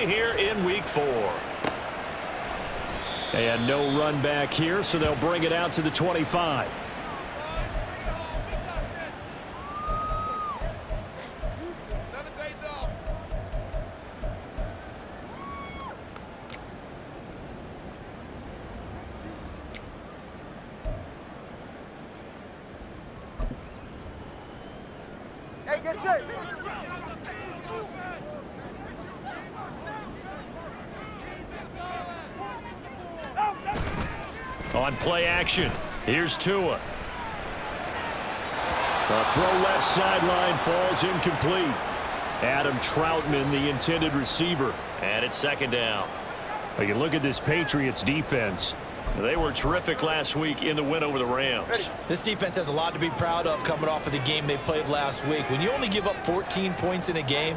play here in Week 4. And no run back here, so they'll bring it out to the 25. On play action, here's Tua. The throw left sideline falls incomplete. Adam Troutman, the intended receiver. And it's second down. You can look at this Patriots defense. They were terrific last week in the win over the Rams. This defense has a lot to be proud of coming off of the game they played last week. When you only give up 14 points in a game,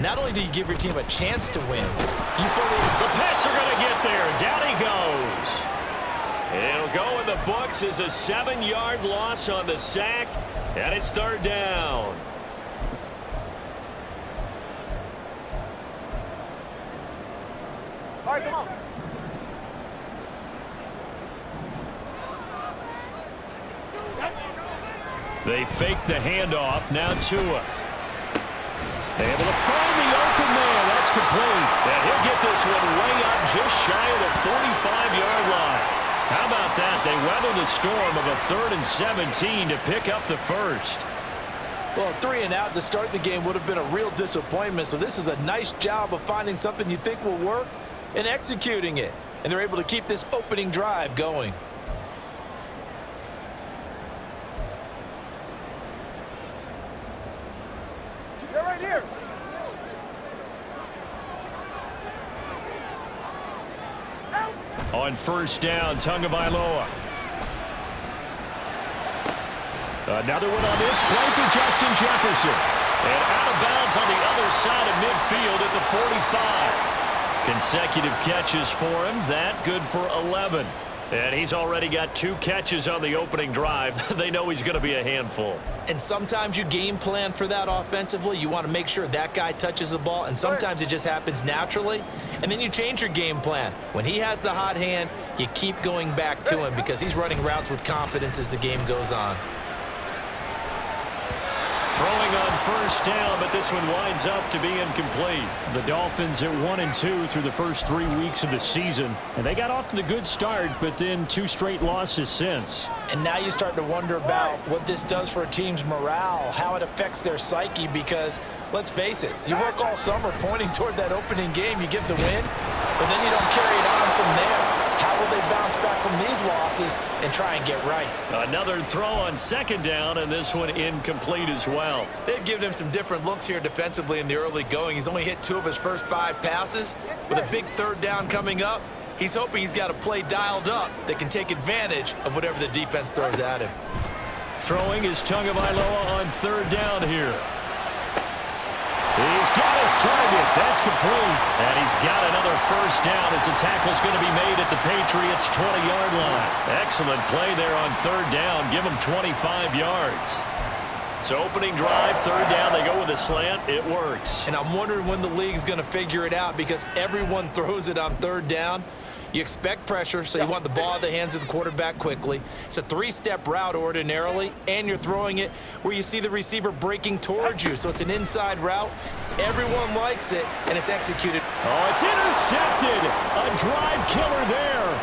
not only do you give your team a chance to win, you fully... The Pats are going to get there. Down he goes. It'll go in the books as a 7-yard loss on the sack, and it's third down. All right, come on. They fake the handoff. Now Tua. Able to find the open man. That's complete. And he'll get this one way up just shy of the 45-yard line. How about that? They weather the storm of a 3rd and 17 to pick up the first. Well, 3 and out to start the game would have been a real disappointment. So this is a nice job of finding something you think will work and executing it. And they're able to keep this opening drive going. They're right here. On first down, Tagovailoa. Another one on this play for Justin Jefferson. And out of bounds on the other side of midfield at the 45. Consecutive catches for him. That good for 11. And he's already got 2 catches on the opening drive. They know he's going to be a handful. And sometimes you game plan for that offensively. You want to make sure that guy touches the ball, and sometimes it just happens naturally. And then you change your game plan. When he has the hot hand, you keep going back to him because he's running routes with confidence as the game goes on. Throwing on first down, but this one winds up to be incomplete. The Dolphins at 1-2 through the first 3 weeks of the season. And they got off to the good start, but then 2 straight losses since. And now you start to wonder about what this does for a team's morale, how it affects their psyche, because let's face it, you work all summer pointing toward that opening game, you get the win, but then you don't carry it on from there. How will they bounce back from these losses and try and get right? Another throw on second down, and this one incomplete as well. They've given him some different looks here defensively in the early going. He's only hit 2 of his first 5 passes. With a big third down coming up, he's hoping he's got a play dialed up that can take advantage of whatever the defense throws at him. Throwing is Tagovailoa on third down here. He's got his target. That's complete. And he's got another first down as the tackle's going to be made at the Patriots' 20-yard line. Excellent play there on third down. Give him 25 yards. So opening drive, third down, they go with a slant. It works. And I'm wondering when the league's going to figure it out because everyone throws it on third down. You expect pressure, so you want the ball in the hands of the quarterback quickly. It's a 3-step route ordinarily, and you're throwing it where you see the receiver breaking towards you. So it's an inside route. Everyone likes it, and it's executed. Oh, it's intercepted. A drive killer there.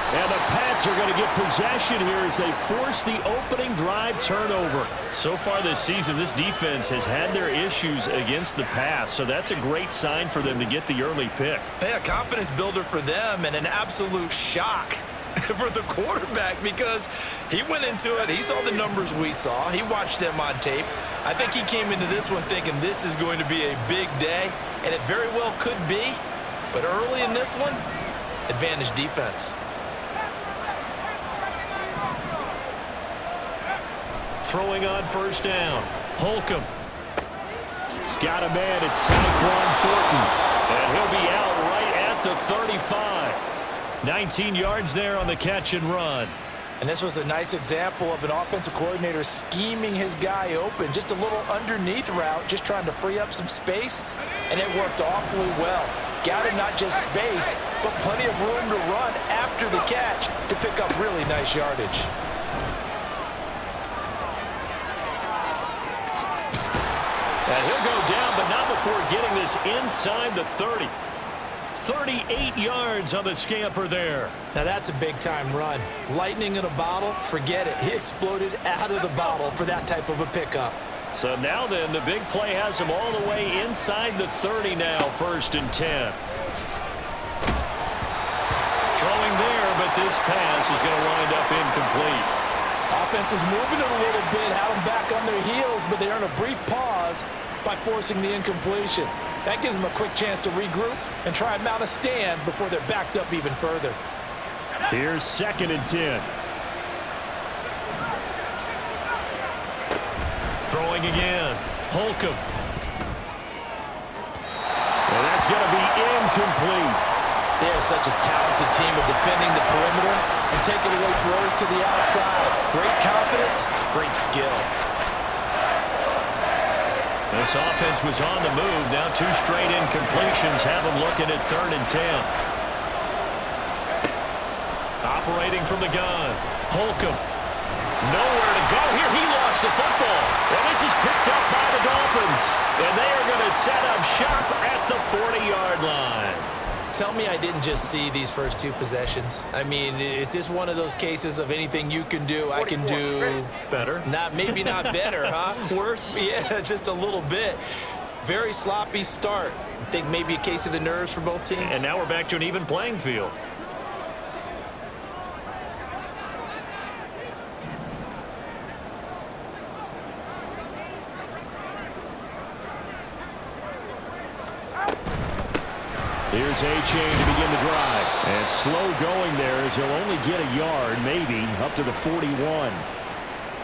And the Pats are going to get possession here as they force the opening drive turnover. So far this season, this defense has had their issues against the pass, so that's a great sign for them to get the early pick. Yeah, confidence builder for them and an absolute shock for the quarterback because he went into it. He saw the numbers we saw. He watched them on tape. I think he came into this one thinking this is going to be a big day, and it very well could be. But early in this one, advantage defense. Throwing on first down. Holcomb. Got a man. It's Tyquan Thornton. And he'll be out right at the 35. 19 yards there on the catch and run. And this was a nice example of an offensive coordinator scheming his guy open. Just a little underneath route, just trying to free up some space, and it worked awfully well. Got him not just space, but plenty of room to run after the catch to pick up really nice yardage. And he'll go down, but not before getting this inside the 30. 38 yards on the scamper there. Now that's a big-time run. Lightning in a bottle, forget it. He exploded out of the bottle for that type of a pickup. So now then, the big play has him all the way inside the 30 now, 1st and 10. Throwing there, but this pass is going to wind up incomplete. Offense was moving it a little bit, had them back on their heels, but they earned a brief pause by forcing the incompletion. That gives them a quick chance to regroup and try and mount a stand before they're backed up even further. Here's 2nd and 10. Throwing again. Holcomb. And that's going to be incomplete. They are such a talented team of defending the perimeter and taking away throws to the outside. Great confidence, great skill. This offense was on the move. Now 2 straight incompletions have them looking at 3rd and 10. Operating from the gun. Holcomb. Nowhere to go here. He lost the football. And this is picked up by the Dolphins. And they are going to set up shop at the 40-yard line. Tell me I didn't just see these first 2 possessions. I mean, is this one of those cases of anything you can do, I can do better? Maybe not better, huh? Worse? Yeah, just a little bit. Very sloppy start. I think maybe a case of the nerves for both teams. And now we're back to an even playing field. Here's A-Chain to begin the drive. And slow going there as he'll only get a yard, maybe, up to the 41.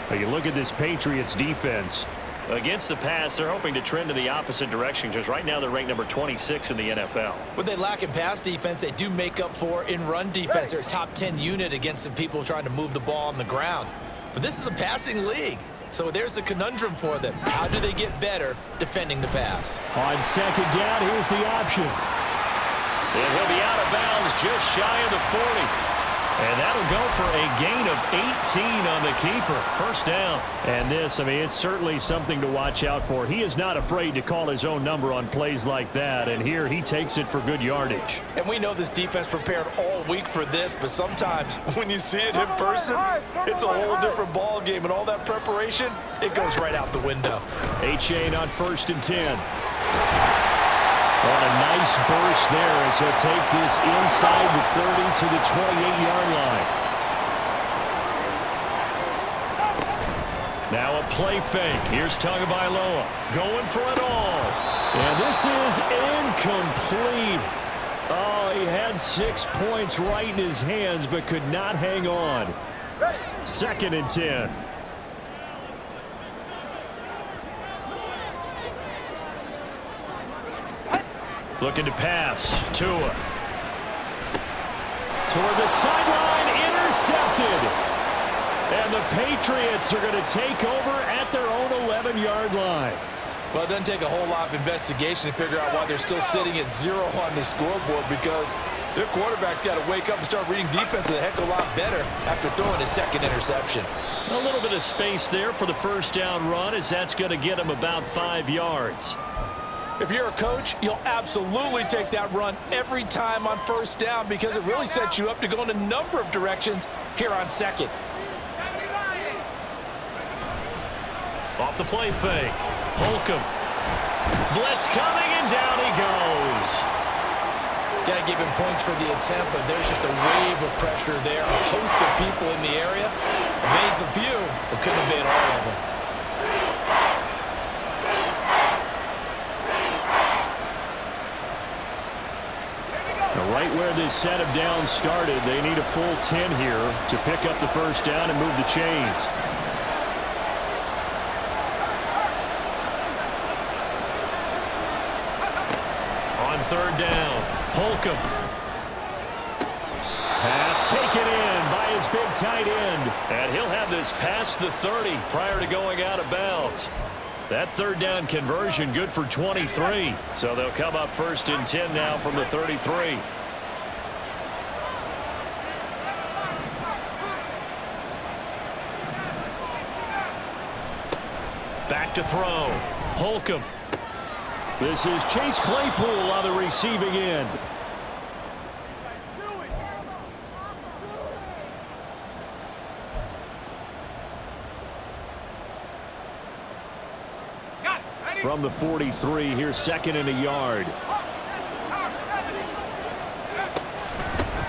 But you look at this Patriots defense. Against the pass, they're hoping to trend in the opposite direction, because right now they're ranked number 26 in the NFL. What they lack in pass defense, they do make up for in run defense. They're a top 10 unit against the people trying to move the ball on the ground. But this is a passing league. So there's a conundrum for them. How do they get better defending the pass? On 2nd down, here's the option. And he'll be out of bounds just shy of the 40. And that'll go for a gain of 18 on the keeper. 1st down. And this, I mean, it's certainly something to watch out for. He is not afraid to call his own number on plays like that. And here he takes it for good yardage. And we know this defense prepared all week for this, but sometimes when you see it in person, it's a whole different ball game. And all that preparation, it goes right out the window. A-Chain on 1st and 10. On a nice burst there as he'll take this inside the 30 to the 28-yard line. Now a play fake. Here's Tagovailoa going for it all. And this is incomplete. Oh, he had 6 points right in his hands but could not hang on. 2nd and 10. Looking to pass. Tua. Toward the sideline. Intercepted. And the Patriots are going to take over at their own 11-yard line. Well, it doesn't take a whole lot of investigation to figure out why they're still sitting at 0 on the scoreboard, because their quarterback's got to wake up and start reading defense a heck of a lot better after throwing his 2nd interception. A little bit of space there for the 1st down run, as that's going to get him about 5 yards. If you're a coach, you'll absolutely take that run every time on 1st down, because it really sets you up to go in a number of directions here on 2nd. Off the play fake. Holcomb. Blitz coming, and down he goes. Got to give him points for the attempt, but there's just a wave of pressure there. A host of people in the area. Evades a few, but couldn't evade all of them. Right where this set of downs started, they need a full 10 here to pick up the 1st down and move the chains. On 3rd down, Holcomb. Pass taken in by his big tight end. And he'll have this past the 30 prior to going out of bounds. That third down conversion good for 23. So they'll come up 1st and 10 now from the 33. Back to throw. Holcomb. This is Chase Claypool on the receiving end. From the 43, here's 2nd and a yard.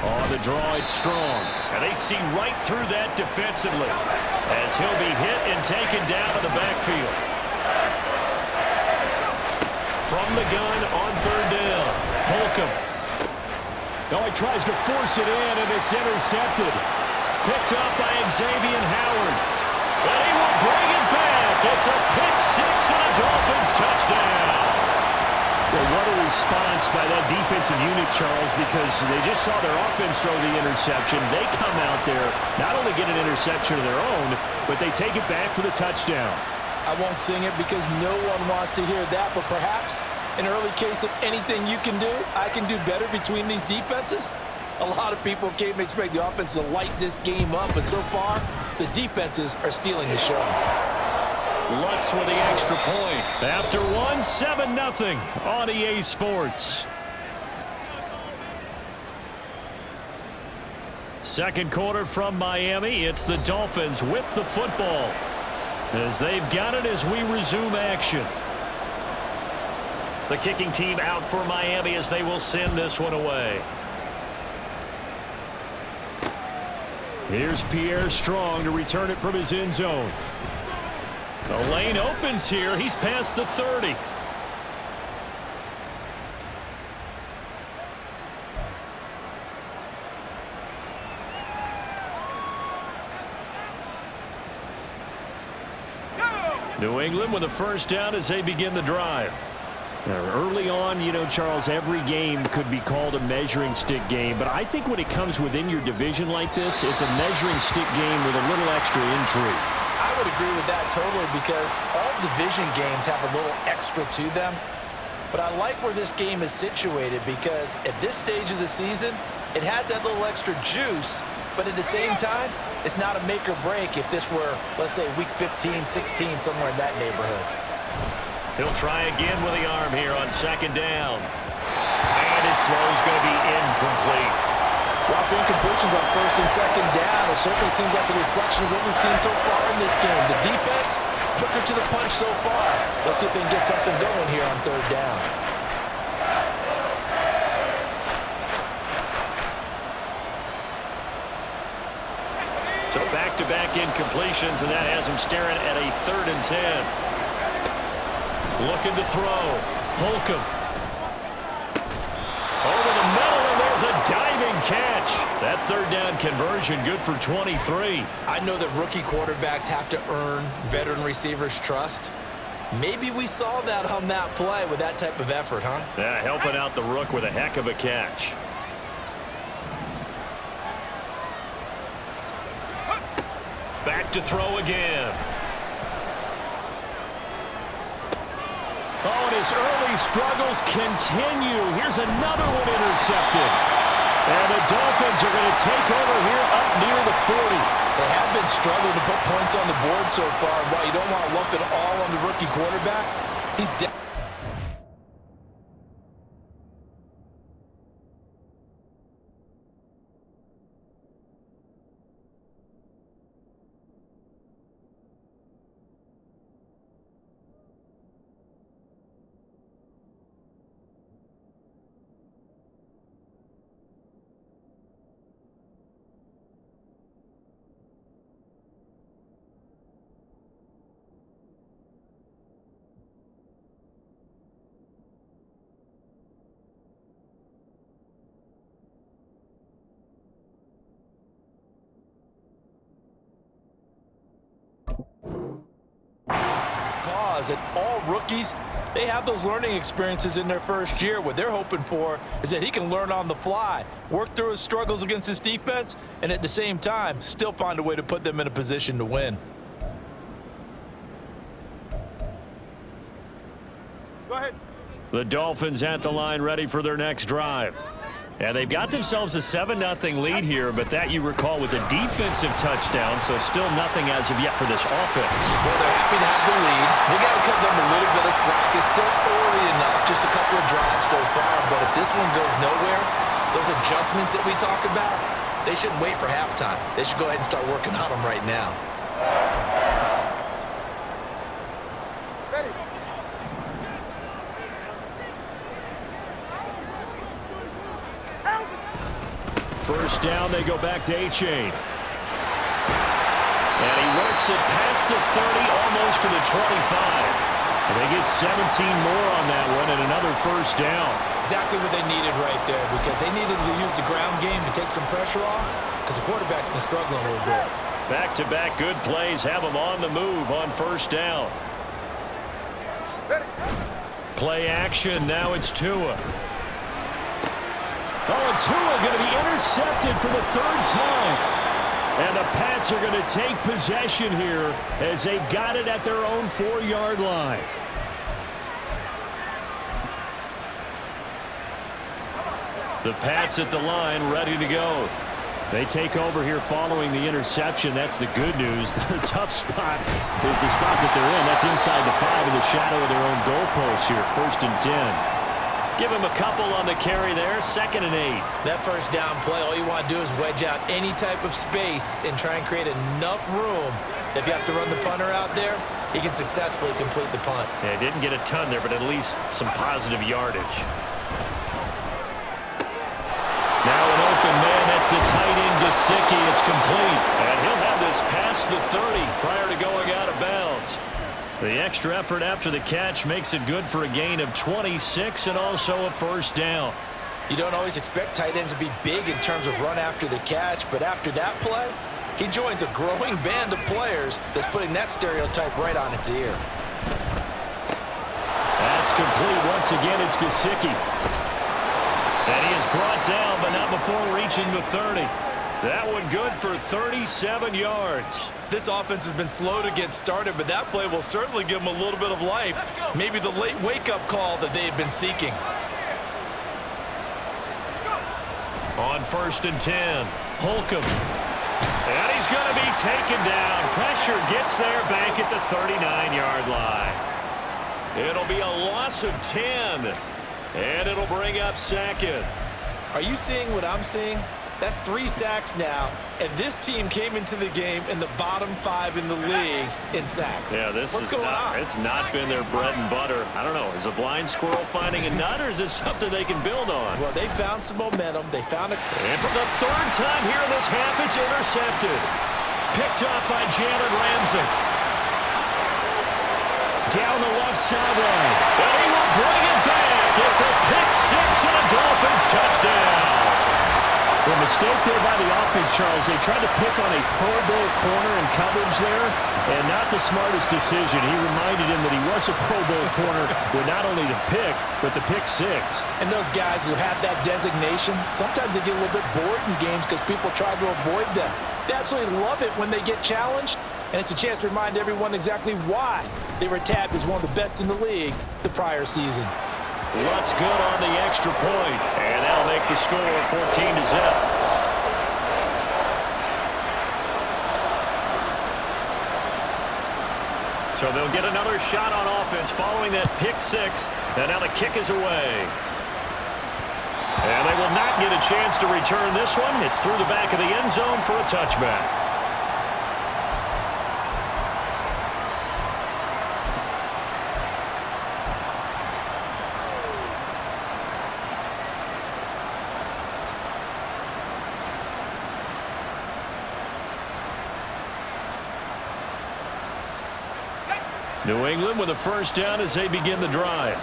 On the draw, it's Strong. And they see right through that defensively as he'll be hit and taken down to the backfield. From the gun on 3rd down, Holcomb. Oh, he tries to force it in, and it's intercepted. Picked up by Xavier Howard. And he will bring it back. It's a pick six and a Dolphins touchdown. Well, what a response by that defensive unit, Charles, because they just saw their offense throw the interception. They come out there, not only get an interception of their own, but they take it back for the touchdown. I won't sing it because no one wants to hear that, but perhaps an early case of anything you can do, I can do better between these defenses. A lot of people came to expect the offense to light this game up, but so far, the defenses are stealing the show. Lutz with the extra point. After one, 7-0 on EA Sports. Second quarter from Miami. It's the Dolphins with the football, as they've got it as we resume action. The kicking team out for Miami as they will send this one away. Here's Pierre Strong to return it from his end zone. The lane opens here. He's past the 30. New England with a first down as they begin the drive. Early on, you know, Charles, every game could be called a measuring stick game, but I think when it comes within your division like this, it's a measuring stick game with a little extra intrigue. I would agree with that totally because all division games have a little extra to them. But I like where this game is situated because at this stage of the season, it has that little extra juice, but at the same time, it's not a make or break if this were, let's say, week 15, 16, somewhere in that neighborhood. He'll try again with the arm here on 2nd down. And his throw's going to be incomplete. While for incompletions on 1st and 2nd down, it certainly seems like a reflection of what we've seen so far in this game. The defense, quicker to the punch so far. Let's see if they can get something going here on 3rd down. So back-to-back incompletions, and that has him staring at a 3rd and 10. Looking to throw. Holcomb. Over the middle, and there's a diving catch. That 3rd down conversion good for 23. I know that rookie quarterbacks have to earn veteran receivers' trust. Maybe we saw that on that play with that type of effort, huh? Yeah, helping out the rook with a heck of a catch. Back to throw again. Oh, and his early struggles continue. Here's another one intercepted. And the Dolphins are going to take over here up near the 40. They have been struggling to put points on the board so far. While you don't want to lump it all on the rookie quarterback, he's that all rookies They have those learning experiences in their first year. What they're hoping for is that he can learn on the fly, work through his struggles against his defense, and at the same time, still find a way to put them in a position to win. Go ahead. The Dolphins at the line ready for their next drive. And they've got themselves a 7-0 lead here, but that, you recall, was a defensive touchdown, so still nothing as of yet for this offense. Well, they're happy to have the lead. We got to cut them a little bit of slack. It's still early enough, just a couple of drives so far, but if this one goes nowhere, those adjustments that we talk about, they shouldn't wait for halftime. They should go ahead and start working on them right now. Ready. First down, they go back to A-Chain. And he works it past the 30, almost to the 25. And they get 17 more on that one and another first down. Exactly what they needed right there, because they needed to use the ground game to take some pressure off, because the quarterback's been struggling a little bit. Back-to-back good plays have them on the move on first down. Ready. Play action, now it's Tua. Oh, and Tua going to be intercepted for the third time. And the Pats are going to take possession here as they've got it at their own 4-yard line. The Pats at the line, ready to go. They take over here following the interception. That's the good news. The tough spot is the spot that they're in. That's inside the 5 in the shadow of their own goalpost here. 1st and 10. Give him a couple on the carry there. 2nd and 8. That first down play, all you want to do is wedge out any type of space and try and create enough room. If you have to run the punter out there, he can successfully complete the punt. Yeah, didn't get a ton there, but at least some positive yardage. Now an open man. That's the tight end, Gesicki. It's complete. And he'll have this past the 30 prior to going out of bounds. The extra effort after the catch makes it good for a gain of 26 and also a first down. You don't always expect tight ends to be big in terms of run after the catch, but after that play, he joins a growing band of players that's putting that stereotype right on its ear. That's complete. Once again, it's Gesicki. And he is brought down, but not before reaching the 30. That one good for 37 yards. This offense has been slow to get started, but that play will certainly give them a little bit of life. Maybe the late wake-up call that they had been seeking. On 1st and 10, Holcomb. And he's going to be taken down. Pressure gets there back at the 39-yard line. It'll be a loss of 10, and it'll bring up 2nd. Are you seeing what I'm seeing? That's 3 sacks now, and this team came into the game in the bottom 5 in the league in sacks. Yeah, What's going on? It's not been their bread and butter. I don't know. Is a blind squirrel finding a nut, or is this something they can build on? Well, they found some momentum. They found it. And for the 3rd time here in this half, it's intercepted. Picked up by Jalen Ramsey. Down the left sideline. And he will bring it back. It's a pick 6 and a Dolphins touchdown. The mistake there by the offense, Charles, they tried to pick on a Pro Bowl corner in coverage there, and not the smartest decision. He reminded him that he was a Pro Bowl corner with not only the pick, but the pick 6. And those guys who have that designation, sometimes they get a little bit bored in games because people try to avoid them. They absolutely love it when they get challenged, and it's a chance to remind everyone exactly why they were tabbed as one of the best in the league the prior season. What's good on the extra point, and that'll make the score 14-0. So they'll get another shot on offense following that pick 6, and now the kick is away. And they will not get a chance to return this one. It's through the back of the end zone for a touchback. New England with a first down as they begin the drive.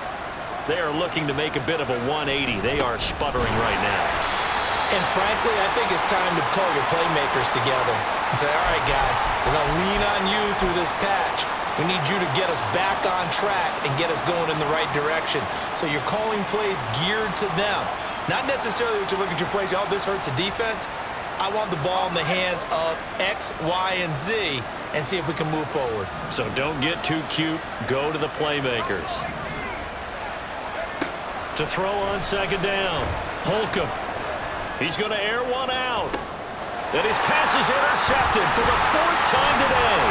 They are looking to make a bit of a 180. They are sputtering right now. And frankly, I think it's time to call your playmakers together and say, all right, guys, we're going to lean on you through this patch. We need you to get us back on track and get us going in the right direction. So you're calling plays geared to them. Not necessarily what you look at your plays, oh, this hurts the defense. I want the ball in the hands of X, Y, and Z and see if we can move forward. So don't get too cute. Go to the playmakers. To throw on second down. Holcomb. He's going to air one out. And his pass is intercepted for the 4th time today.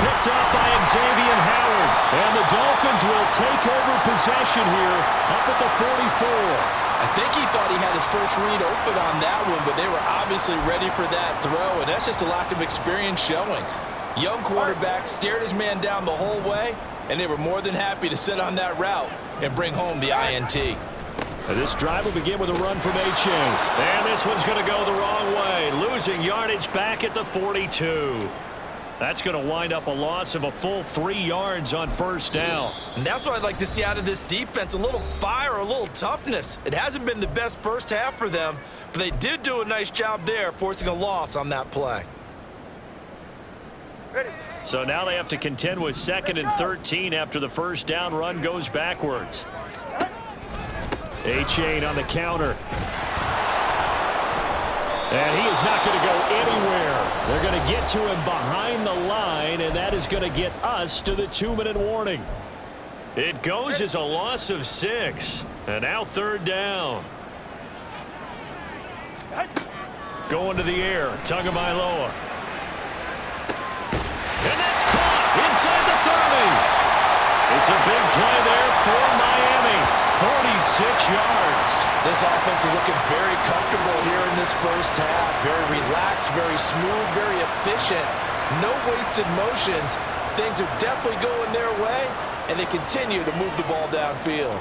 Picked up by Xavier Howard. And the Dolphins will take over possession here up at the 44. I think he thought he had his first read open on that one, but they were obviously ready for that throw, and that's just a lack of experience showing. Young quarterback stared his man down the whole way, and they were more than happy to sit on that route and bring home the INT. This drive will begin with a run from H.A. And this one's going to go the wrong way, losing yardage back at the 42. That's going to wind up a loss of a full 3 yards on first down. And that's what I'd like to see out of this defense, a little fire, a little toughness. It hasn't been the best first half for them, but they did do a nice job there, forcing a loss on that play. So now they have to contend with 2nd and 13 after the first down run goes backwards. A-Chain on the counter. And he is not going to go anywhere. They're going to get to him behind the line, and that is going to get us to the 2-minute warning. It goes as a loss of 6. And now 3rd down. Going to the air. Tagovailoa. And that's caught inside the 30. It's a big play there for Miami. 46 yards. This offense is looking very comfortable here in this first half. Very relaxed, very smooth, very efficient. No wasted motions. Things are definitely going their way, and they continue to move the ball downfield.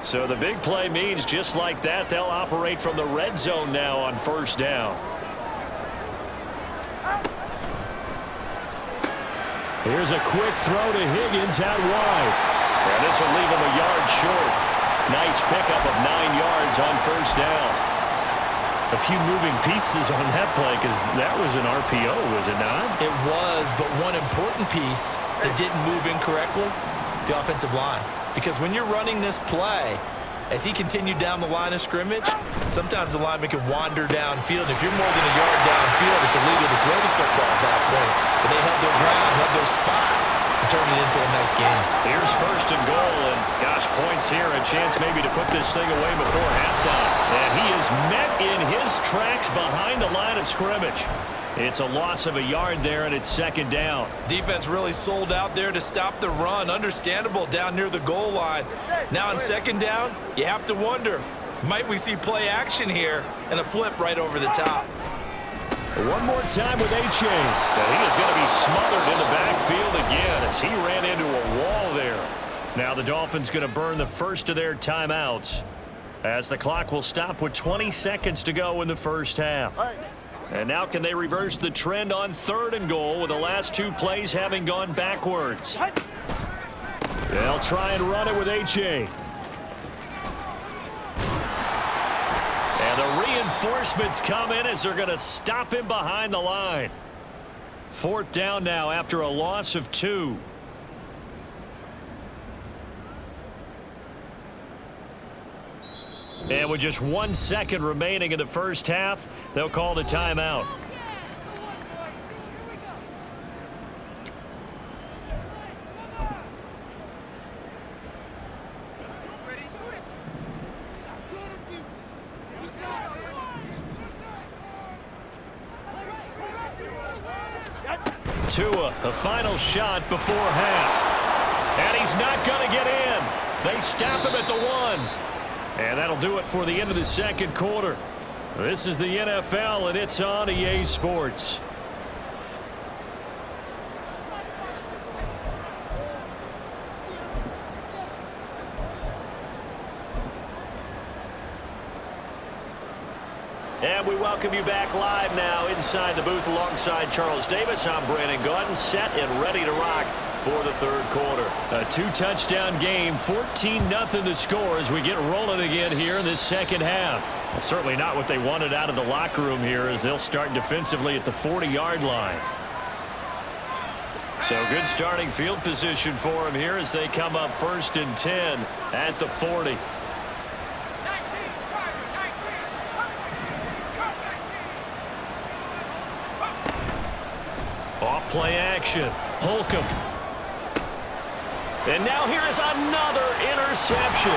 So the big play means just like that, they'll operate from the red zone now on first down. Here's a quick throw to Higgins out wide. And this will leave him a yard short. Nice pickup of 9 yards on first down. A few moving pieces on that play because that was an RPO, was it not? It was, but one important piece that didn't move incorrectly, the offensive line. Because when you're running this play, as he continued down the line of scrimmage, sometimes the lineman can wander downfield. If you're more than a yard downfield, it's illegal to throw the football at that point. But they held their ground, held their spot, and turned it into a nice game. Here's 1st and goal, and gosh, points here, a chance maybe to put this thing away before halftime. And he is met in his tracks behind the line of scrimmage. It's a loss of a yard there, and it's 2nd down. Defense really sold out there to stop the run. Understandable down near the goal line. Now on 2nd down, you have to wonder, might we see play action here and a flip right over the top? One more time with A-Chain. And he is going to be smothered in the backfield again as he ran into a wall there. Now the Dolphins going to burn the first of their timeouts as the clock will stop with 20 seconds to go in the first half. And now can they reverse the trend on 3rd and goal with the last 2 plays having gone backwards? They'll try and run it with A-Chain. And the reinforcements come in as they're going to stop him behind the line. 4th down now after a loss of 2. And with just 1 second remaining in the first half, they'll call the timeout. Tua, a final shot before half. And he's not going to get in. They stop him at the 1. And that'll do it for the end of the 2nd quarter. This is the NFL, and it's on EA Sports. And we welcome you back live now inside the booth alongside Charles Davis. I'm Brandon Gaudin, set and ready to rock for the third quarter. A two-touchdown game, 14-0 the score as we get rolling again here in this second half. Well, certainly not what they wanted out of the locker room here as they'll start defensively at the 40-yard line. So good starting field position for them here as they come up 1st and 10 at the 40. Off play action. Holcomb. And now here is another interception.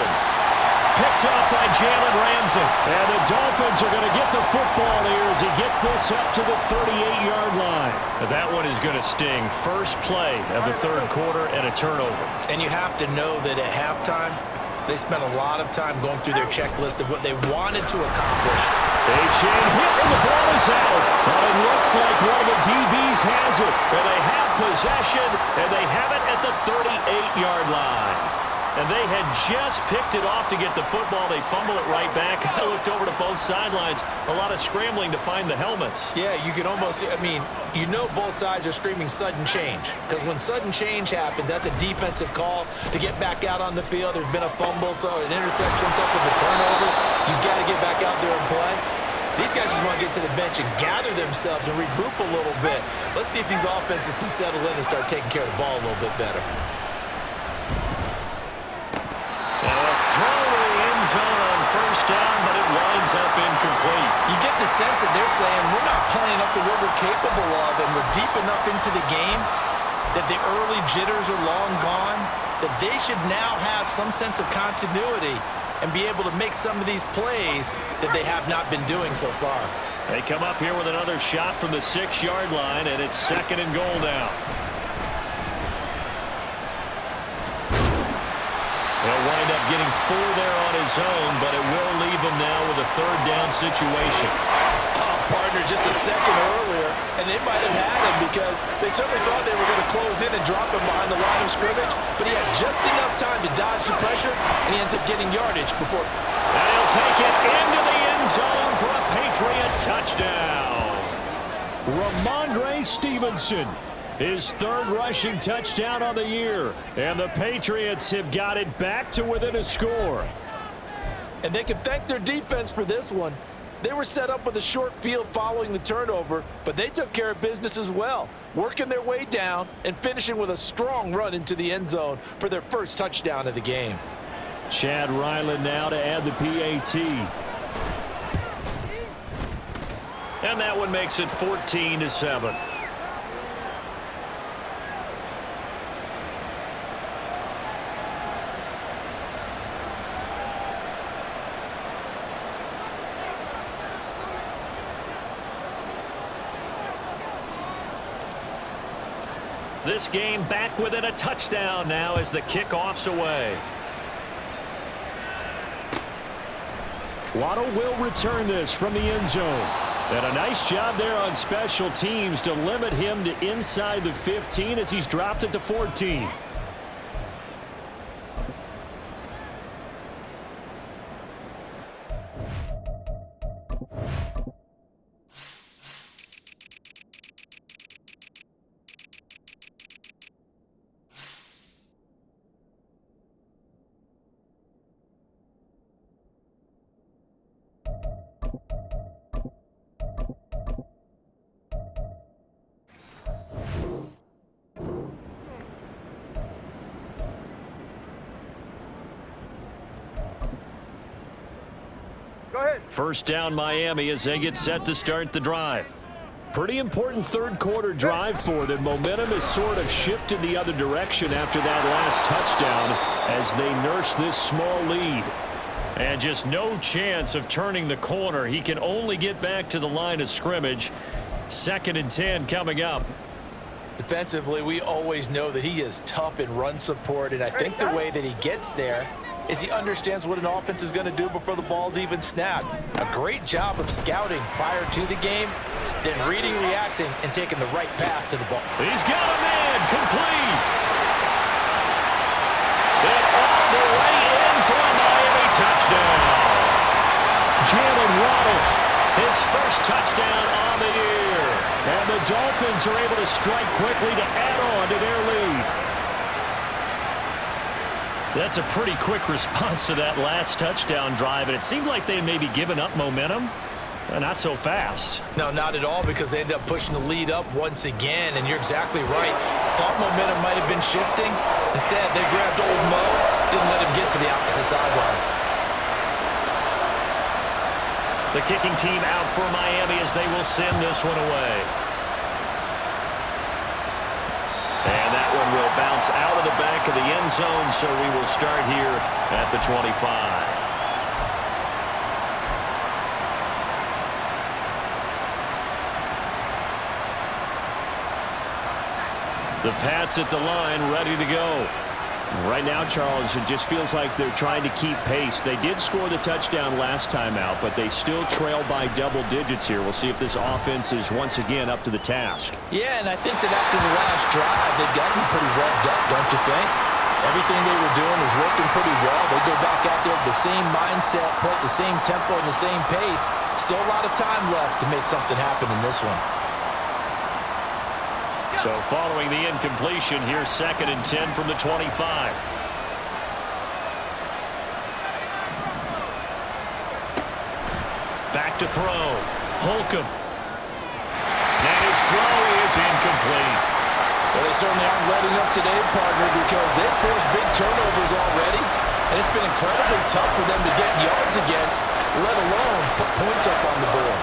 Picked up by Jalen Ramsey. And the Dolphins are going to get the football here as he gets this up to the 38-yard line. That one is going to sting. First play of the third quarter and a turnover. And you have to know that at halftime, they spent a lot of time going through their checklist of what they wanted to accomplish. A chain hit and the ball is out. But it looks like one of the DBs has it. And they have possession, and they have it at the 38-yard line. And they had just picked it off to get the football. They fumble it right back. I looked over to both sidelines. A lot of scrambling to find the helmets. Yeah, you can almost, you know both sides are screaming sudden change. Because when sudden change happens, that's a defensive call to get back out on the field. There's been a fumble, so an interception, type of a turnover. You've got to get back out there and play. These guys just want to get to the bench and gather themselves and regroup a little bit. Let's see if these offenses can settle in and start taking care of the ball a little bit better. Zone on first down, but it winds up incomplete. You get the sense that they're saying we're not playing up to what we're capable of, and we're deep enough into the game that the early jitters are long gone, that they should now have some sense of continuity and be able to make some of these plays that they have not been doing so far. They come up here with another shot from the 6-yard line, and it's 2nd and goal now. He'll wind up getting 4 there on his own, but it will leave him now with a 3rd down situation. Partner just a second earlier, and they might have had him because they certainly thought they were going to close in and drop him behind the line of scrimmage, but he had just enough time to dodge the pressure, and he ends up getting yardage before. And he'll take it into the end zone for a Patriot touchdown. Ramondre Stevenson. His 3rd rushing touchdown on the year. And the Patriots have got it back to within a score. And they can thank their defense for this one. They were set up with a short field following the turnover, but they took care of business as well, working their way down and finishing with a strong run into the end zone for their first touchdown of the game. Chad Ryland now to add the PAT. And that one makes it 14-7. This game back within a touchdown now as the kickoff's away. Waddle will return this from the end zone. And a nice job there on special teams to limit him to inside the 15 as he's dropped it to 14. First down Miami as they get set to start the drive. Pretty important third quarter drive for them. Momentum has sort of shifted the other direction after that last touchdown as they nurse this small lead. And just no chance of turning the corner. He can only get back to the line of scrimmage. 2nd and 10 coming up. Defensively, we always know that he is tough in run support, and I think the way that he gets there is he understands what an offense is going to do before the ball's even snapped. A great job of scouting prior to the game, then reading, reacting, and taking the right path to the ball. He's got a man complete. And all the way in for a Miami touchdown. Jalen Waddle, his first touchdown on the year. And the Dolphins are able to strike quickly to add on to their lead. That's a pretty quick response to that last touchdown drive, and it seemed like they may be giving up momentum. Not so fast. No, not at all, because they end up pushing the lead up once again, and you're exactly right. Thought momentum might have been shifting. Instead, they grabbed old Mo, didn't let him get to the opposite sideline. The kicking team out for Miami as they will send this one away. And that one will bounce out of the back of the end zone, so we will start here at the 25. The Pats at the line, ready to go. Right now, Charles, it just feels like they're trying to keep pace. They did score the touchdown last time out, but they still trail by double digits here. We'll see if this offense is once again up to the task. Yeah, and I think that after the last drive, they've got to be pretty revved up, don't you think? Everything they were doing was working pretty well. They go back out there with the same mindset, play at the same tempo and the same pace. Still a lot of time left to make something happen in this one. So following the incompletion, here's 2nd and 10 from the 25. Back to throw. Holcomb. And his throw is incomplete. Well, they certainly aren't letting up today, partner, because they've forced big turnovers already. And it's been incredibly tough for them to get yards against, let alone put points up on the board.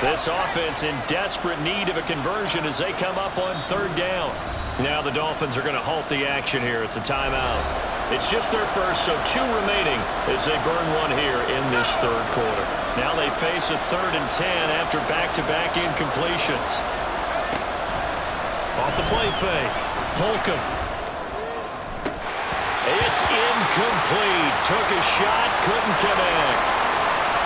This offense in desperate need of a conversion as they come up on 3rd down. Now the Dolphins are going to halt the action here. It's a timeout. It's just their first, so 2 remaining as they burn one here in this 3rd quarter. Now they face a 3rd and 10 after back-to-back incompletions. Off the play fake. Holcomb. It's incomplete. Took a shot, couldn't connect.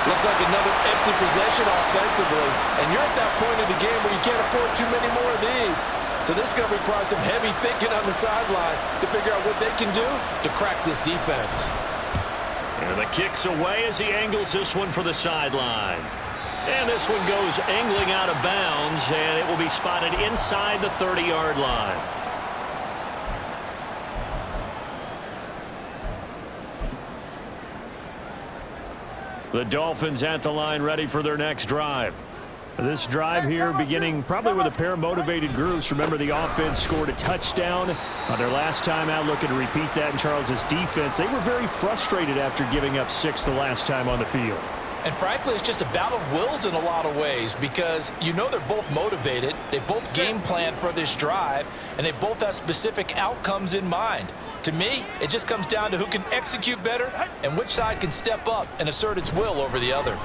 Looks like another empty possession offensively. And you're at that point in the game where you can't afford too many more of these. So this is going to require some heavy thinking on the sideline to figure out what they can do to crack this defense. And the kick's away as he angles this one for the sideline. And this one goes angling out of bounds, and it will be spotted inside the 30-yard line. The Dolphins at the line, ready for their next drive. This drive here beginning probably with a pair of motivated groups. Remember, the offense scored a touchdown on their last time out, looking to repeat that in Charles's defense. They were very frustrated after giving up 6 the last time on the field. And frankly, it's just a battle of wills in a lot of ways, because you know they're both motivated, they both game plan for this drive, and they both have specific outcomes in mind. To me, it just comes down to who can execute better and which side can step up and assert its will over the other.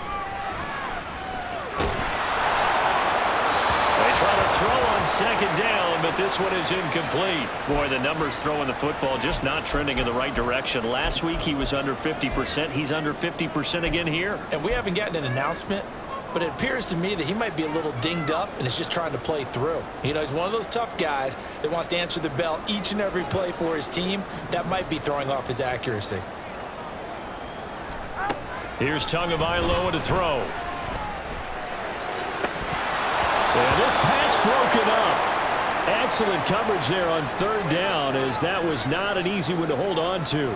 They try to throw on 2nd down, but this one is incomplete. Boy, the numbers throwing the football just not trending in the right direction. Last week he was under 50%. He's under 50% again here. And we haven't gotten an announcement, but it appears to me that he might be a little dinged up and is just trying to play through. You know, he's one of those tough guys that wants to answer the bell each and every play for his team. That might be throwing off his accuracy. Here's Tagovailoa to throw. And this pass broken up. Excellent coverage there on 3rd down, as that was not an easy one to hold on to.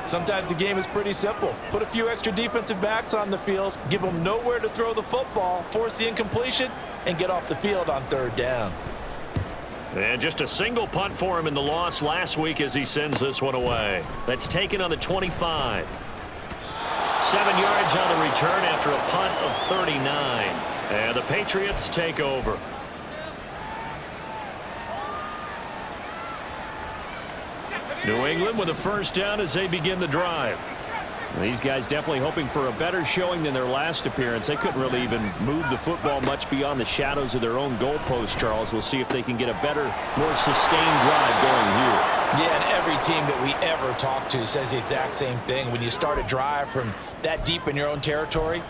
Sometimes the game is pretty simple. Put a few extra defensive backs on the field, give them nowhere to throw the football, force the incompletion, and get off the field on 3rd down. And just a single punt for him in the loss last week as he sends this one away. That's taken on the 25. 7 yards on the return after a punt of 39. And the Patriots take over. New England with a 1st down as they begin the drive. These guys definitely hoping for a better showing than their last appearance. They couldn't really even move the football much beyond the shadows of their own goalpost, Charles. We'll see if they can get a better, more sustained drive going here. Yeah, and every team that we ever talk to says the exact same thing. When you start a drive from that deep in your own territory,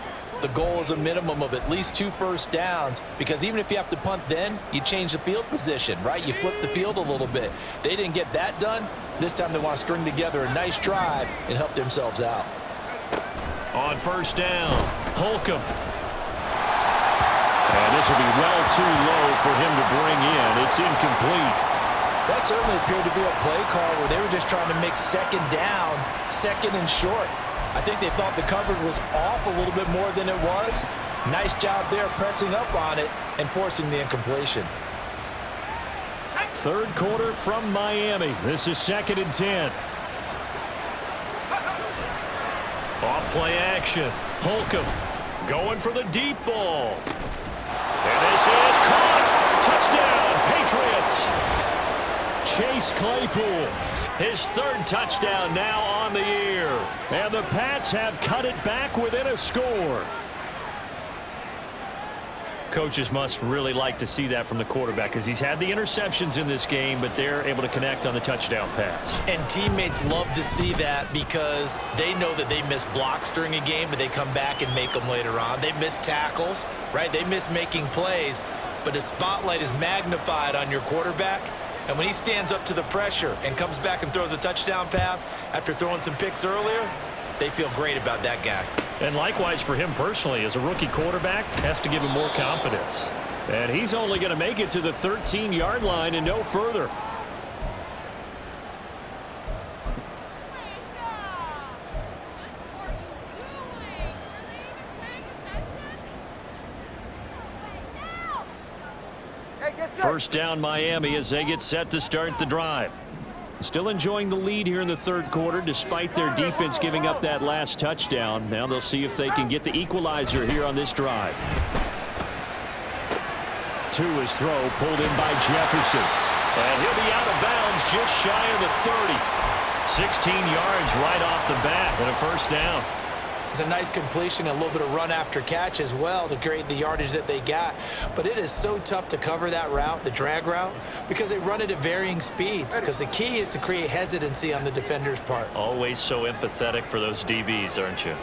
the goal is a minimum of at least 2 first downs, because even if you have to punt then, you change the field position, right? You flip the field a little bit. They didn't get that done. This time they want to string together a nice drive and help themselves out. On 1st down, Holcomb. And this will be well too low for him to bring in. It's incomplete. That certainly appeared to be a play call where they were just trying to make second down, second and short. I think they thought the coverage was off a little bit more than it was. Nice job there pressing up on it and forcing the incompletion. Third quarter from Miami. This is 2nd and 10. Off play action. Holcomb going for the deep ball. And this is caught. Touchdown, Patriots. Chase Claypool. His 3rd touchdown now on the year. And the Pats have cut it back within a score. Coaches must really like to see that from the quarterback because he's had the interceptions in this game, but they're able to connect on the touchdown pass. And teammates love to see that because they know that they miss blocks during a game, but they come back and make them later on. They miss tackles, right? They miss making plays, but the spotlight is magnified on your quarterback. And when he stands up to the pressure and comes back and throws a touchdown pass after throwing some picks earlier, they feel great about that guy. And likewise for him personally, as a rookie quarterback, has to give him more confidence. And he's only going to make it to the 13-yard line and no further. First down Miami as they get set to start the drive. Still enjoying the lead here in the 3rd quarter despite their defense giving up that last touchdown. Now they'll see if they can get the equalizer here on this drive. To his throw, pulled in by Jefferson. And he'll be out of bounds just shy of the 30. 16 yards right off the bat and a first down. It's a nice completion, a little bit of run after catch as well to create the yardage that they got. But it is so tough to cover that route, the drag route, because they run it at varying speeds. Because the key is to create hesitancy on the defender's part. Always so empathetic for those DBs, aren't you?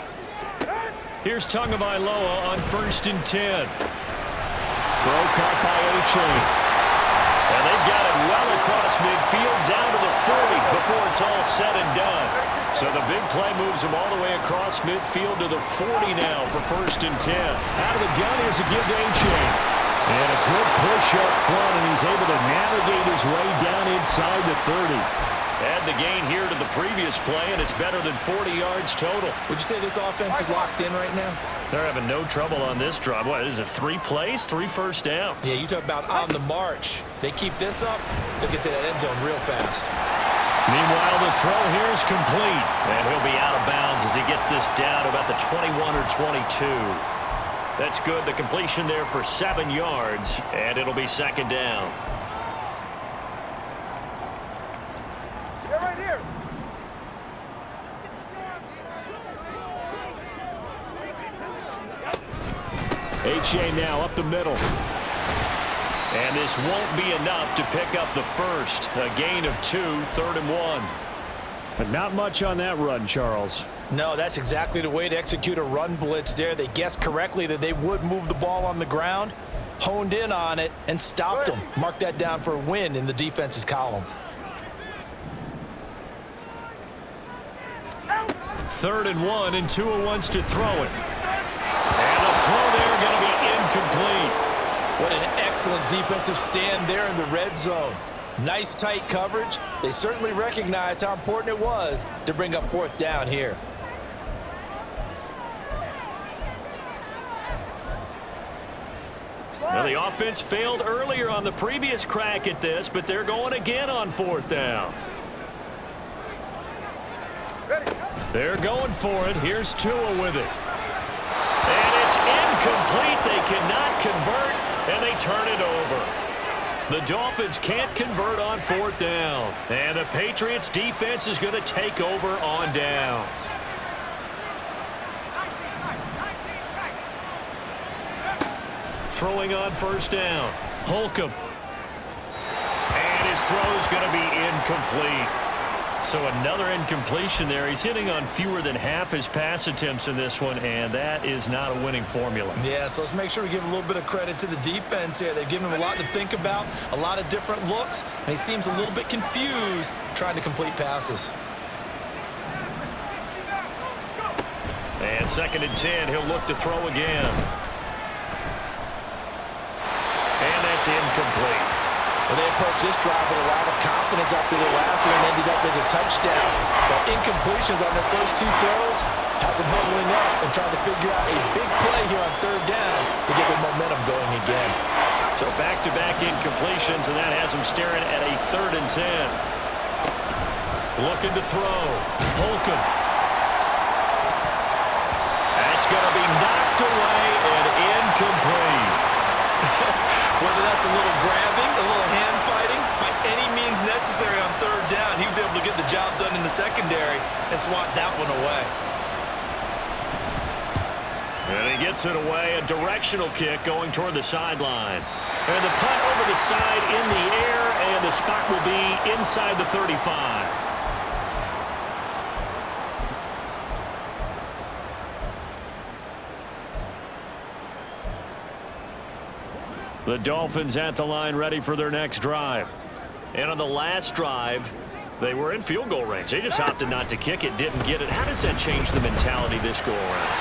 Here's Tagovailoa on 1st and 10. Throw caught by A-Chain. And they've got it well across midfield down to the 40 before it's all said and done. So the big play moves him all the way across midfield to the 40 now for 1st and 10. Out of the gun, here's a give to A-Chain. And a good push up front, and he's able to navigate his way down inside the 30. Add the gain here to the previous play, and it's better than 40 yards total. Would you say this offense is locked in right now? They're having no trouble on this drive. What is it, 3 plays, 3 first downs? Yeah, you talk about on the march. They keep this up, they'll get to that end zone real fast. Meanwhile, the throw here is complete. And he'll be out of bounds as he gets this down to about the 21 or 22. That's good. The completion there for 7 yards, and it'll be 2nd down. Get right here. A-Chain now up the middle. And this won't be enough to pick up the first. A gain of 2, 3rd and 1. But not much on that run, Charles. No, that's exactly the way to execute a run blitz there. They guessed correctly that they would move the ball on the ground, honed in on it, and stopped them. Mark that down for a win in the defense's column. 3rd and 1, and Tua wants to throw it. And the throw there going to be incomplete. What an excellent defensive stand there in the red zone. Nice tight coverage. They certainly recognized how important it was to bring up 4th down here. Well, the offense failed earlier on the previous crack at this, but they're going again on 4th down. They're going for it. Here's Tua with it. And it's incomplete. They cannot convert, and they turn it over. The Dolphins can't convert on 4th down. And the Patriots defense is going to take over on downs. Throwing on 1st down. Holcomb. And his throw is going to be incomplete. So another incompletion there. He's hitting on fewer than half his pass attempts in this one, and that is not a winning formula. Yeah, so let's make sure we give a little bit of credit to the defense here. They've given him a lot to think about, a lot of different looks, and he seems a little bit confused trying to complete passes. And 2nd and 10, he'll look to throw again. incomplete. Well, they approached this drive with a lot of confidence after the last one ended up as a touchdown. But incompletions on their first two throws has them huddling up and trying to figure out a big play here on third down to get their momentum going again. So back-to-back incompletions, and that has them staring at a 3rd and 10. Looking to throw. Holcomb. That's going to be knocked away and incomplete. Whether that's a little grabbing, a little hand fighting, by any means necessary on third down, he was able to get the job done in the secondary and swat that one away. And he gets it away, a directional kick going toward the sideline. And the punt over the side in the air, and the spot will be inside the 35. The Dolphins at the line ready for their next drive. And on the last drive, they were in field goal range. They just opted not to kick it, didn't get it. How does that change the mentality this go around?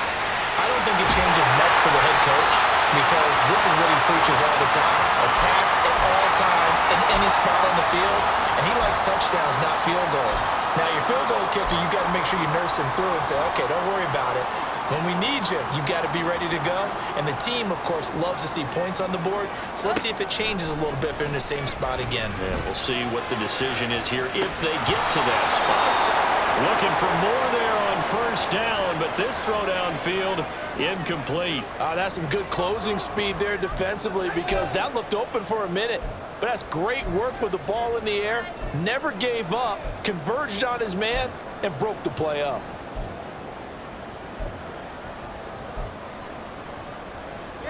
I don't think it changes much for the head coach because this is what he preaches all the time. Attack at all times in any spot on the field, and he likes touchdowns, not field goals. Now, your field goal kicker, you got to make sure you nurse him through and say, okay, don't worry about it. When we need you, you've got to be ready to go. And the team, of course, loves to see points on the board. So let's see if it changes a little bit if they're in the same spot again. Yeah, we'll see what the decision is here if they get to that spot. Looking for more there on first down, but this throw downfield, incomplete. That's some good closing speed there defensively because that looked open for a minute. But that's great work with the ball in the air. Never gave up, converged on his man, and broke the play up.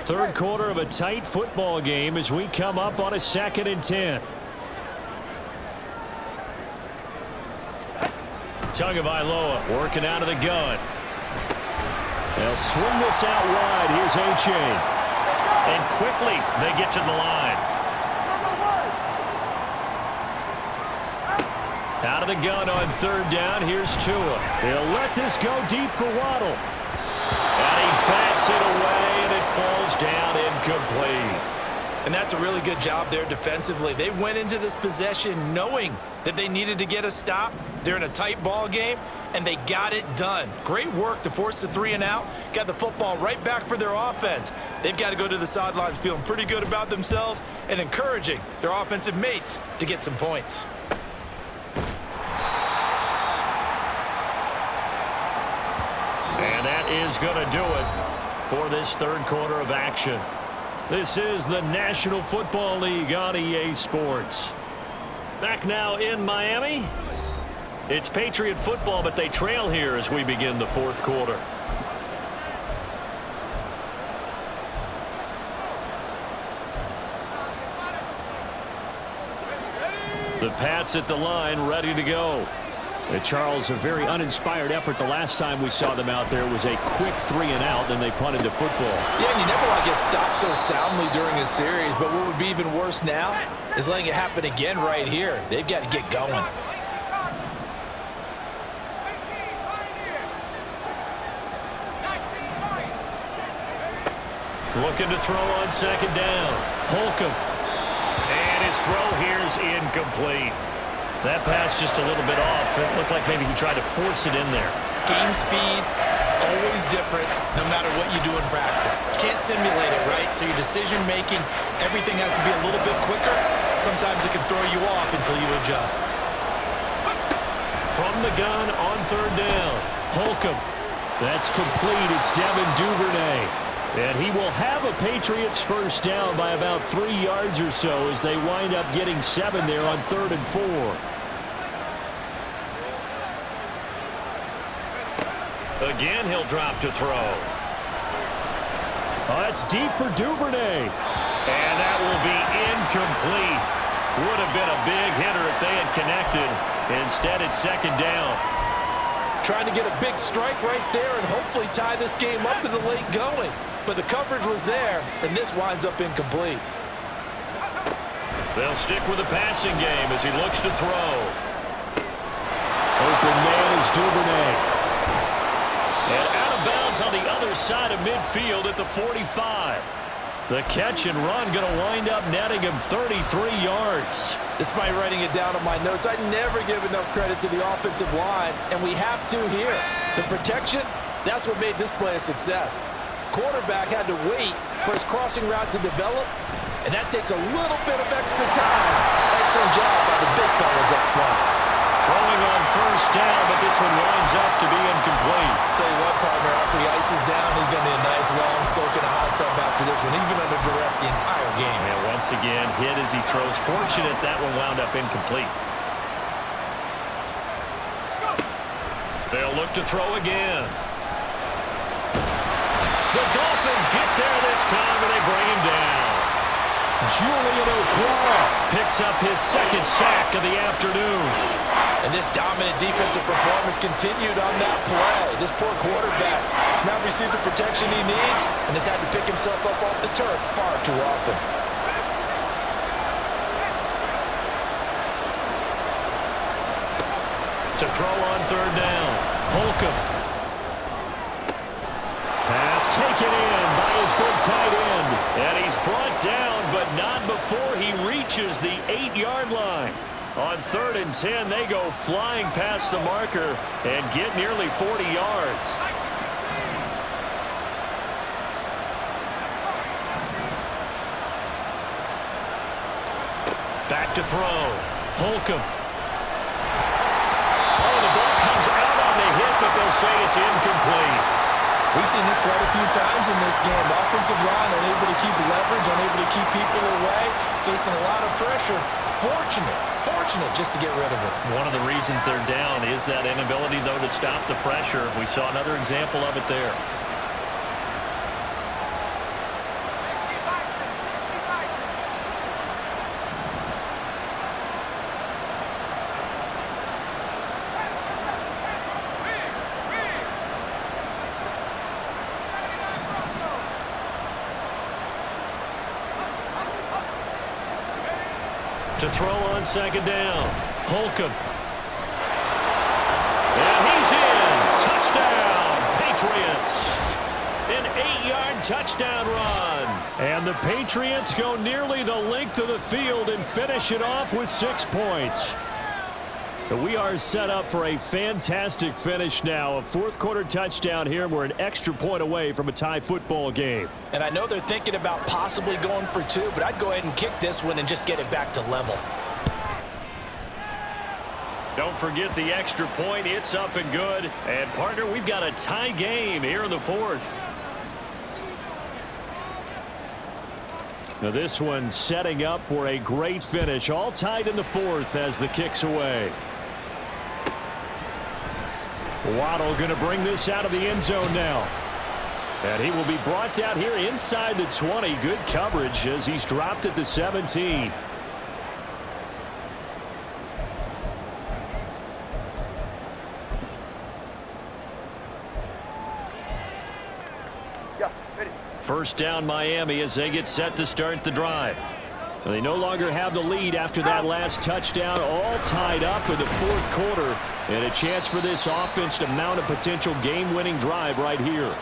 Third quarter of a tight football game as we come up on a 2nd and 10. Tagovailoa working out of the gun. They'll swing this out wide. Here's A-Chain. And quickly they get to the line. Out of the gun on third down. Here's Tua. He'll let this go deep for Waddle. And he bats it away, and it falls down incomplete. And that's a really good job there defensively. They went into this possession knowing that they needed to get a stop. They're in a tight ball game, and they got it done. Great work to force the 3 and out. Got the football right back for their offense. They've got to go to the sidelines feeling pretty good about themselves and encouraging their offensive mates to get some points. And that is going to do it for this third quarter of action. This is the National Football League on EA Sports. Back now in Miami. It's Patriot football, but they trail here as we begin the fourth quarter. The Pats at the line, ready to go. Charles, a very uninspired effort. The last time we saw them out there was a quick 3 and out, then they punted the football. Yeah, and you never want to get stopped so soundly during a series, but what would be even worse now is letting it happen again right here. They've got to get going. Looking to throw on second down. Holcomb. And his throw here is incomplete. That pass just a little bit off. It looked like maybe he tried to force it in there. Game speed, always different no matter what you do in practice. You can't simulate it, right? So your decision-making, everything has to be a little bit quicker. Sometimes it can throw you off until you adjust. From the gun on third down. Holcomb. That's complete. It's Devin Duvernay. And he will have a Patriots first down by about 3 yards or so as they wind up getting 7 there on 3rd and 4. Again, he'll drop to throw. Oh, that's deep for Duvernay. And that will be incomplete. Would have been a big hitter if they had connected. Instead, it's second down. Trying to get a big strike right there and hopefully tie this game up in the late going. But the coverage was there, and this winds up incomplete. They'll stick with the passing game as he looks to throw. Open man is Duvernay. And out of bounds on the other side of midfield at the 45. The catch and run going to wind up netting him 33 yards. Despite writing it down on my notes, I never give enough credit to the offensive line, and we have to here. The protection, that's what made this play a success. Quarterback had to wait for his crossing route to develop, and that takes a little bit of extra time. Excellent job by the big fellas up front. Throwing on first down, but this one winds up to be incomplete. Tell you what, partner, after he ices down, he's going to need a nice long soak in a hot tub after this one. He's been under duress the entire game. And once again, hit as he throws. Fortunate that one wound up incomplete. They'll look to throw again. The Dolphins get there this time, and they bring him down. Julian Okwara picks up his second sack of the afternoon. And this dominant defensive performance continued on that play. This poor quarterback has not received the protection he needs and has had to pick himself up off the turf far too often. To throw on third down, Holcomb. Pass taken in by his big tight end. And he's brought down, but not before he reaches the 8-yard line. On 3rd and 10, they go flying past the marker and get nearly 40 yards. Back to throw. Holcomb. Oh, the ball comes out on the hit, but they'll say it's incomplete. We've seen this quite a few times in this game. The offensive line unable to keep leverage, unable to keep people away, facing a lot of pressure. Fortunate just to get rid of it. One of the reasons they're down is that inability, though, to stop the pressure. We saw another example of it there. To throw on second down, Holcomb. And he's in. Touchdown, Patriots. An 8-yard touchdown run. And the Patriots go nearly the length of the field and finish it off with 6 points. We are set up for a fantastic finish now. A fourth-quarter touchdown here. We're an extra point away from a tie football game. And I know they're thinking about possibly going for 2, but I'd go ahead and kick this one and just get it back to level. Don't forget the extra point. It's up and good. And, partner, we've got a tie game here in the 4th. Now this one setting up for a great finish. All tied in the 4th as the kick's away. Waddle going to bring this out of the end zone now. And he will be brought down here inside the 20. Good coverage as he's dropped at the 17. Yeah, ready. First down Miami as they get set to start the drive. They no longer have the lead after that last touchdown, all tied up in the 4th quarter. And a chance for this offense to mount a potential game-winning drive right here.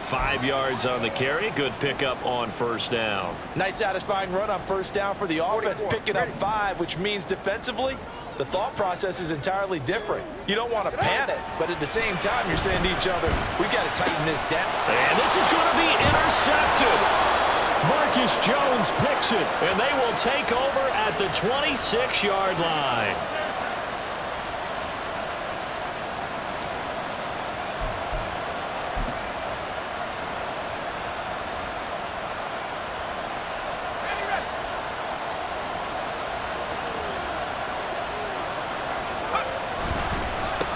5 yards on the carry. Good pickup on first down. Nice satisfying run on first down for the offense, picking up 5, which means defensively, the thought process is entirely different. You don't want to panic, but at the same time, you're saying to each other, we've got to tighten this down. And this is going to be intercepted. Marcus Jones picks it, and they will take over at the 26-yard line.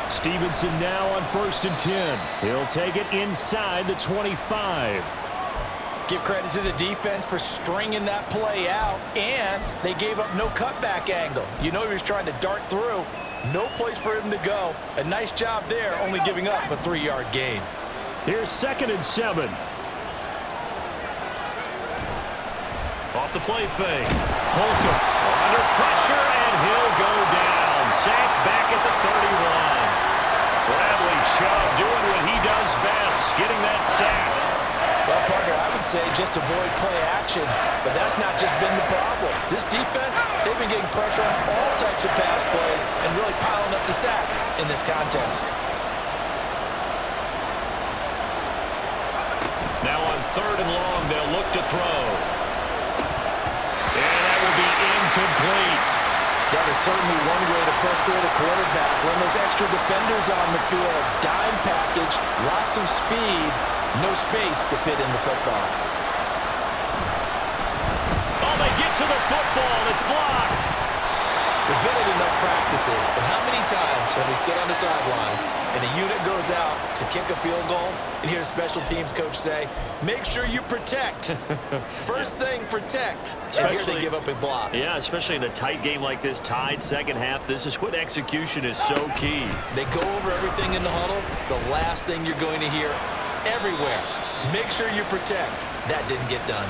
Stevenson now on 1st and 10. He'll take it inside the 25. Give credit to the defense for stringing that play out, and they gave up no cutback angle. You know he was trying to dart through. No place for him to go. A nice job there, only giving up a 3-yard gain. Here's 2nd and 7. Off the play fake. Holcomb under pressure, and he'll go down. Sacked back at the 31. Bradley Chubb doing what he does best, getting that sack. Well, partner, I would say just avoid play action, but that's not just been the problem. This defense, they've been getting pressure on all types of pass plays and really piling up the sacks in this contest. Now on 3rd and long, they'll look to throw. And that will be incomplete. That is certainly one way to frustrate a quarterback. When those extra defenders on the field, dime package, lots of speed, no space to fit in the football. Oh, they get to the football. It's blocked. We've been at enough practices, and how many times have we stood on the sidelines and a unit goes out to kick a field goal and hear a special teams coach say, make sure you protect. First thing, protect. And here they give up a block. Yeah, especially in a tight game like this, tied second half. This is when execution is so key. They go over everything in the huddle. The last thing you're going to hear everywhere, make sure you protect. That didn't get done.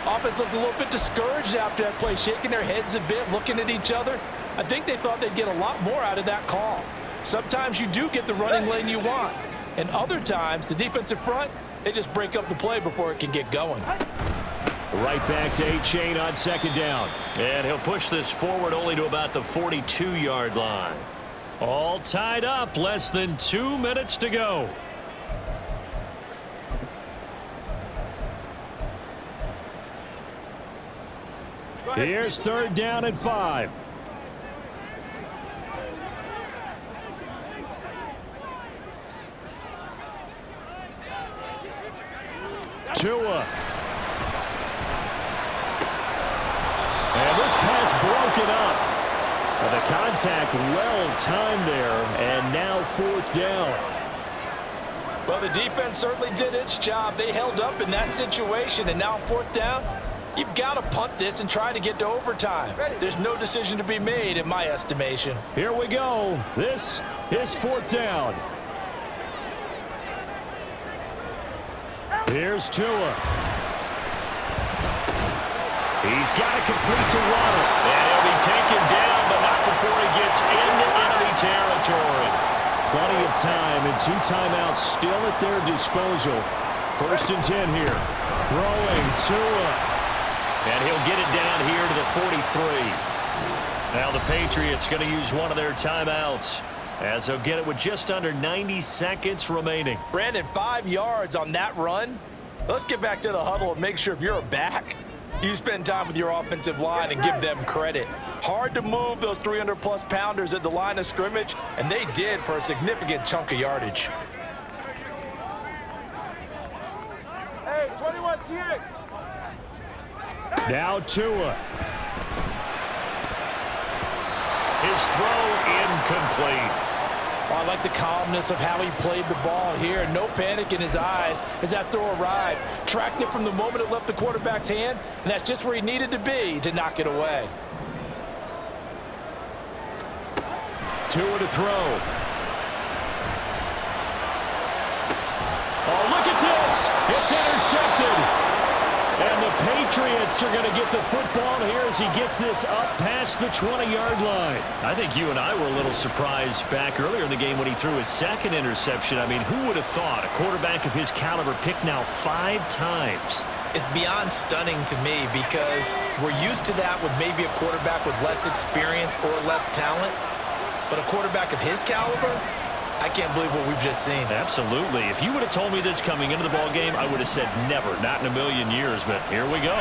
Offense looked a little bit discouraged after that play, shaking their heads a bit, looking at each other. I think they thought they'd get a lot more out of that call. Sometimes you do get the running lane you want, and other times, the defensive front, they just break up the play before it can get going. Right back to A-Chain on 2nd down. And he'll push this forward only to about the 42-yard line. All tied up, less than 2 minutes to go. Here's 3rd down and 5. Tua. And this pass broken up. And the contact well timed there, and now 4th down. Well, the defense certainly did its job. They held up in that situation, and now 4th down, you've got to punt this and try to get to overtime. There's no decision to be made in my estimation. Here we go. This is 4th down. Here's Tua. He's got to complete to Waddle. And he'll be taken down, but not before he gets into enemy territory. Plenty of time and 2 timeouts still at their disposal. 1st and 10 here. Throwing Tua. And he'll get it down here to the 43. Now the Patriots going to use one of their timeouts, as they'll get it with just under 90 seconds remaining. Brandon, 5 yards on that run. Let's get back to the huddle and make sure if you're a back, you spend time with your offensive line and give them credit. Hard to move those 300-plus pounders at the line of scrimmage, and they did for a significant chunk of yardage. Hey, 21 TA. Now Tua. His throw incomplete. Oh, I like the calmness of how he played the ball here. No panic in his eyes as that throw arrived. Tracked it from the moment it left the quarterback's hand, and that's just where he needed to be to knock it away. Tua to throw. Oh, look at this. It's intercepted. And the Patriots are going to get the football here as he gets this up past the 20-yard line. I think you and I were a little surprised back earlier in the game when he threw his 2nd interception. I mean, who would have thought a quarterback of his caliber picked now 5 times? It's beyond stunning to me because we're used to that with maybe a quarterback with less experience or less talent. But a quarterback of his caliber, I can't believe what we've just seen. Absolutely. If you would have told me this coming into the ballgame, I would have said never, not in a million years, but here we go.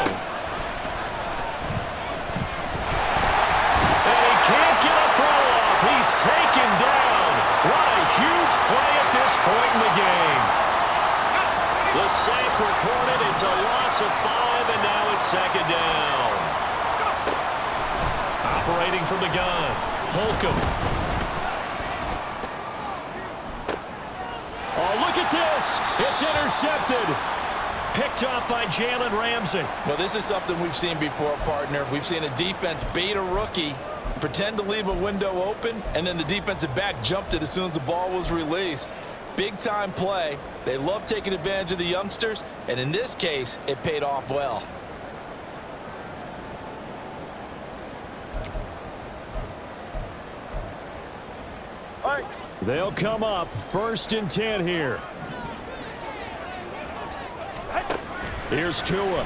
And he can't get a throw off. He's taken down. What a huge play at this point in the game. The sack recorded. It's a loss of 5, and now it's 2nd down. Operating from the gun, Holcomb. Oh, look at this. It's intercepted. Picked off by Jalen Ramsey. Well, this is something we've seen before, partner. We've seen a defense bait a rookie, pretend to leave a window open, and then the defensive back jumped it as soon as the ball was released. Big-time play. They love taking advantage of the youngsters, and in this case, it paid off well. All right. They'll come up 1st and 10 here. Here's Tua.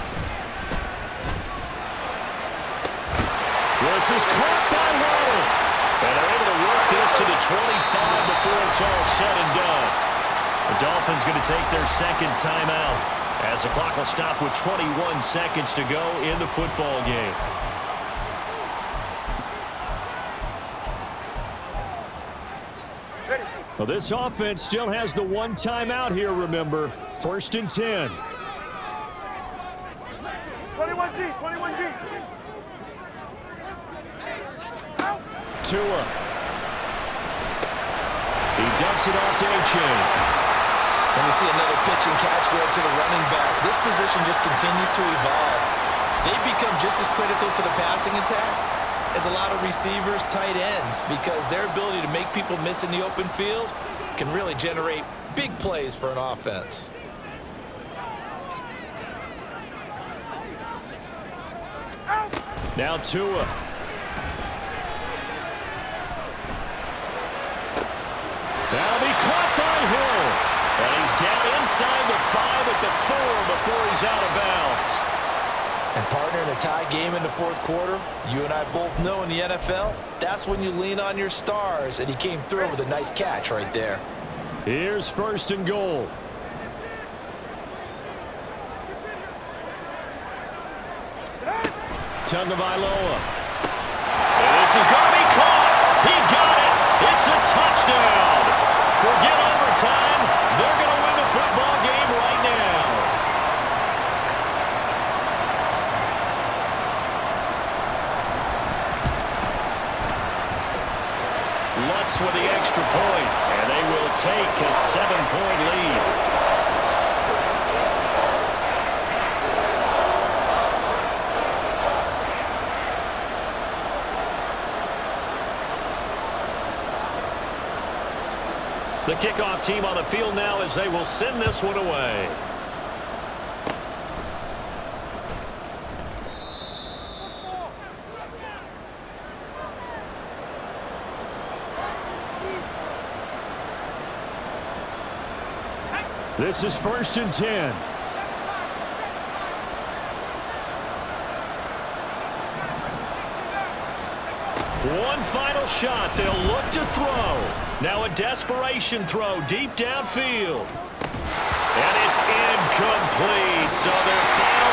This is caught by Waddle. And they're able to work this to the 25 before it's all said and done. The Dolphins going to take their second timeout as the clock will stop with 21 seconds to go in the football game. Well, this offense still has the one timeout here, remember. 1st and 10. 21G, 21G. Tua. He dumps it off to A-Chain. And we see another pitch and catch there to the running back. This position just continues to evolve. They become just as critical to the passing attack as a lot of receivers, tight ends, because their ability to make people miss in the open field can really generate big plays for an offense. Now Tua. That'll be caught by Hill. And he's down inside the 5 at the 4 before he's out of bounds. And partner, in a tie game in the 4th quarter, you and I both know in the NFL, that's when you lean on your stars, and he came through with a nice catch right there. Here's 1st and goal. Tagovailoa. And this is going to be caught. He got it. It's a touchdown. Forget overtime. They're going to win the football game right now. Lutz with the extra point, and they will take a 7-point lead. The kickoff team on the field now as they will send this one away. This is 1st and 10. One final shot. They'll look to throw. Now a desperation throw deep downfield. And it's incomplete. So their final